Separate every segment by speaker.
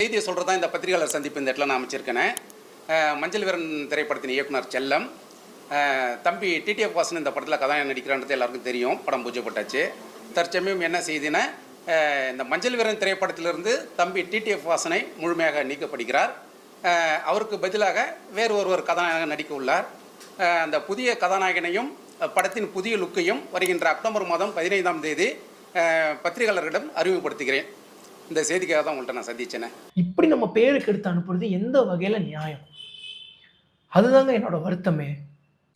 Speaker 1: செய்தியை சொல்கிறது தான் இந்த பத்திரிகையாளர் சந்திப்பு இந்த இடத்துல நான் அமைச்சிருக்கேன். மஞ்சள் வீரன் திரைப்படத்தின் இயக்குனர் செல்லம், தம்பி டிடிஎஃப் வாசன் இந்த படத்தில் கதாநாயகன் நடிக்கிறான்றது எல்லாருக்கும் தெரியும். படம் பூஜை போட்டாச்சு. தற்சமயம் என்ன செய்தினா, இந்த மஞ்சள் வீரன் திரைப்படத்திலிருந்து தம்பி டிடிஎஃப் வாசனை முழுமையாக நீக்கப்படுகிறார். அவருக்கு பதிலாக வேறு ஒருவர் கதாநாயகன் நடிக்க உள்ளார். அந்த புதிய கதாநாயகனையும் படத்தின் புதிய லுக்கையும் வருகின்ற அக்டோபர் மாதம் 15ஆம் தேதி பத்திரிகையாளர்களிடம் அறிமுகப்படுத்துகிறேன். இந்த செய்திக்காக தான் உங்கள்கிட்ட நான் சந்திச்சேனே.
Speaker 2: இப்படி நம்ம பேருக்கு எடுத்து அனுப்புறது எந்த வகையில் நியாயம்? அதுதாங்க என்னோட வருத்தமே.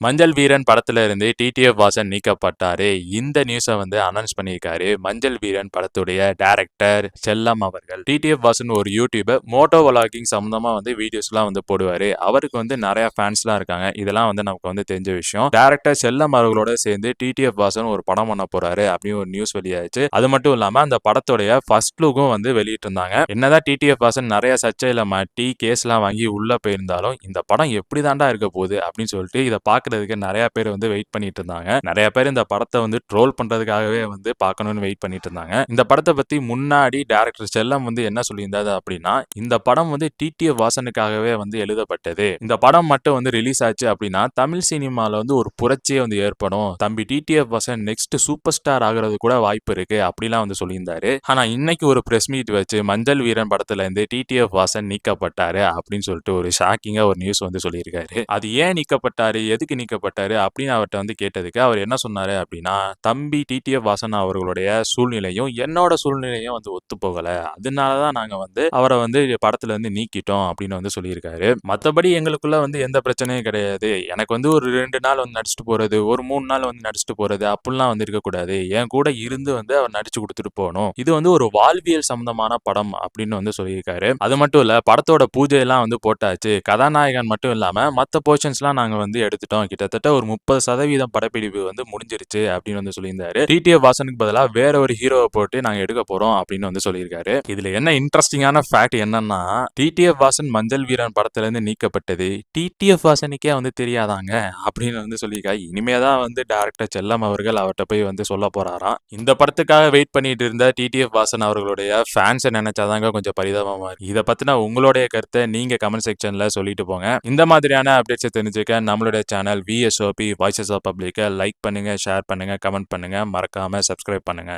Speaker 3: மஞ்சள் வீரன் படத்துல இருந்து டிடிஎஃப் வாசன் நீக்கப்பட்டாரு. இந்த நியூஸை அனௌன்ஸ் பண்ணியிருக்காரு மஞ்சள் வீரன் படத்துடைய டைரக்டர் செல்லம் அவர்கள். டிடிஎஃப் வாசன் ஒரு யூடியூபர், மோட்டோ விளாகிங் சம்பந்தமா வீடியோஸ்லாம் போடுவாரு. அவருக்கு நிறைய ஃபேன்ஸ்லாம் இருக்காங்க. இதெல்லாம் நமக்கு தெரிஞ்ச விஷயம். டைரக்டர் செல்லம் அவர்களோட சேர்ந்து டிடிஎஃப் வாசன் ஒரு படம் பண்ண போறாரு அப்படின்னு ஒரு நியூஸ் வெளியாச்சு. அது மட்டும் இல்லாம அந்த படத்துடைய ஃபர்ஸ்ட் லுக்கும் வெளியிட்டு இருந்தாங்க. என்னதான் டிடிஎஃப் வாசன் நிறைய சர்ச்சையில மாட்டி கேஸ்லாம் வாங்கி உள்ள போயிருந்தாலும் இந்த படம் எப்படி தாண்டா இருக்க போகுது அப்படின்னு சொல்லிட்டு இதை பார்க்க நிறைய பேர் வெயிட் பண்ணிட்டு இருந்தாங்க. நிறைய பேர் இந்த படத்தை ட்ரோல் பண்றதுக்காகவே பார்க்கணும்னு வெயிட் பண்ணிட்டு இருந்தாங்க. இந்த படத்தை பத்தி முன்னாடி டைரக்டர் செல்லம் என்ன சொல்லியிருந்தாரு அப்படின்னா, இந்த படம் டிடிஎஃப் வாசனுக்காகவே எழுதப்பட்டது. இந்த படம் மட்டும் ரிலீஸ் ஆச்சு அப்படின்னா தமிழ் சினிமால ஒரு புரட்சியே ஏற்படும். தம்பி TTF Vasan next super star ஆகிறது கூட வாய்ப்பு இருக்கு அப்படிலாம் சொல்லியிருந்தாரு. ஆனா இன்னைக்கு ஒரு பிரஸ் மீட் வச்சு மஞ்சள் வீரன் படத்துல இருந்து டிடிஎஃப் வாசன் நீக்கப்பட்டாரு அப்படின்னு சொல்லிட்டு ஒரு ஷாக்கிங்கா ஒரு நியூஸ் சொல்லியிருக்காரு. அது ஏன் நீக்கப்பட்டாரு, எதுக்கு நீக்கப்பட்டாரு அப்படின்னு அவர்கிட்ட கேட்டதுக்கு அவர் என்ன சொன்னாரு அப்படின்னா, தம்பி டிடிஎஃப் வாசன் அவர்களுடைய சூழ்நிலையும் என்னோட சூழ்நிலையும் ஒத்து போகல, அதனாலதான் நாங்க அவரை படத்துல நீக்கிட்டோம் அப்படின்னு சொல்லியிருக்காரு. மற்றபடி எங்களுக்குள்ள எந்த பிரச்சனையும் கிடையாது. எனக்கு ஒரு 2 நாள் நடிச்சுட்டு போறது, ஒரு 3 நாள் நடிச்சுட்டு போறது அப்படிலாம் இருக்கக்கூடாது. என் கூட இருந்து அவர் நடிச்சு கொடுத்துட்டு போகணும். இது ஒரு வாழ்வியல் சம்பந்தமான படம் அப்படின்னு சொல்லியிருக்காரு. அது மட்டும் இல்ல, படத்தோட பூஜை எல்லாம் போட்டாச்சு. கதாநாயகன் மட்டும் இல்லாம மற்ற போர்ஷன்ஸ் எல்லாம் நாங்க எடுத்துட்டோம். கிட்டத்தட்ட ஒரு 30% படப்பிடிப்பு முடிஞ்சிருச்சு அப்படின்னு சொல்லியிருந்தாரு. டிடிஎஃப் வாசனுக்கு பதிலாக வேற ஒரு ஹீரோவை போட்டு நாங்க எடுக்க போறோம் அப்படின்னு சொல்லியிருக்காரு. இதுல என்ன இன்ட்ரெஸ்டிங்கான ஃபேக்ட் என்னன்னா, டிடிஎஃப் வாசன் மஞ்சள் வீரன் படத்துல இருந்து நீக்கப்பட்டது டிடிஎஃப் வாசனுக்கே தெரியாதாங்க அப்படின்னு சொல்லியிருக்காரு. இனிமேதான் டைரக்டர் செல்லம் அவர்கள் அவர்கிட்ட போய் சொல்ல போறாராம். இந்த படத்துக்காக வெயிட் பண்ணிட்டு இருந்த டிடிஎஃப் வாசன் அவர்களுடைய ஃபேன்ஸை நினைச்சாதாங்க கொஞ்சம் பரிதாபமா இருக்கு. இதை பத்தின உங்களுடைய கருத்தை நீங்க கமெண்ட் செக்ஷன்ல சொல்லிட்டு போங்க. இந்த மாதிரியான அப்டேட்ஸை தெரிஞ்சுக்க நம்மளுடைய சேனல் VSOP வாய்ஸஸ் ஆஃப் பப்ளிக்கை லைக் பண்ணுங்க, ஷேர் பண்ணுங்க, கமெண்ட் பண்ணுங்க, மறக்காம சப்ஸ்கிரைப் பண்ணுங்க.